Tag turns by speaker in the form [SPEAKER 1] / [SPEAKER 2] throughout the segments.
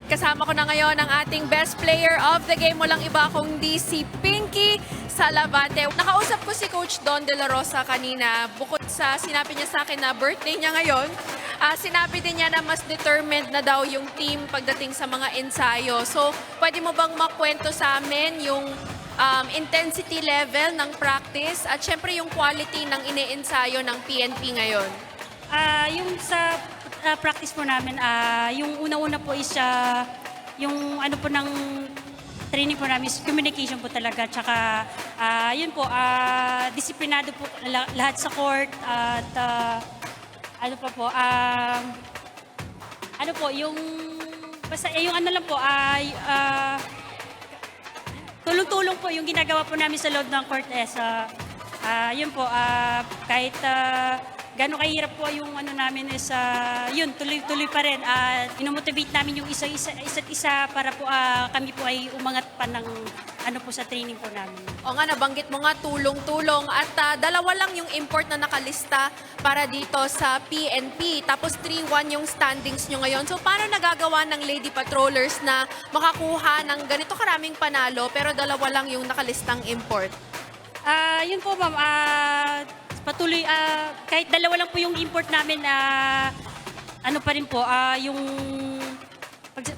[SPEAKER 1] Kasama ko na ngayon ang ating best player of the game. Walang iba kundi si Pinky Salavante. Nakausap ko si Coach Don De La Rosa kanina. Bukod sa sinabi niya sa akin na birthday niya ngayon, sinabi din niya na mas determined na daw yung team pagdating sa mga ensayo. So, pwede mo bang makwento sa amin yung intensity level ng practice at syempre yung quality ng ine-ensayo ng PNP ngayon?
[SPEAKER 2] Yung sa practice po namin, yung una-una po is yung ano po ng training po namin is communication po talaga. Tsaka yun po, disiplinado po lahat sa court. At ano pa po, ano po, yung basta yung ano lang po, tulong-tulong po yung ginagawa po namin sa loob ng court. Yun po, kahit gano'ng kahirap po yung ano namin is yun, tuloy-tuloy pa rin. Inomotivate namin yung isa't isa para po kami po ay umangat pa ng ano po sa training po namin.
[SPEAKER 1] O nga, nabanggit mo nga tulong-tulong at dalawa lang yung import na nakalista para dito sa PNP. Tapos 3-1 yung standings nyo ngayon. So paano nagagawa ng Lady Patrollers na makakuha ng ganito karaming panalo pero dalawa lang yung nakalistang import?
[SPEAKER 2] Yun po ma'am, patuloy, kahit dalawa lang po yung import namin, ano pa rin po, yung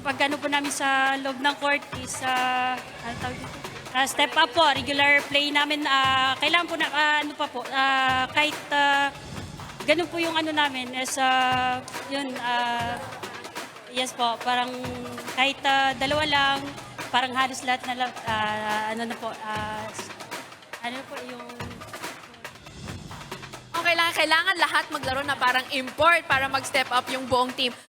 [SPEAKER 2] pag ano po namin sa loob ng court is, ano tawag dito? Step up po, regular play namin, kailangan po na, ano pa po, kahit ganun po yung ano namin, is, yun, yes po, parang kahit dalawa lang, parang halos lahat na lang, ano na po, ano po yung...
[SPEAKER 1] O kailangan lahat maglaro na parang import para mag-step up yung buong team.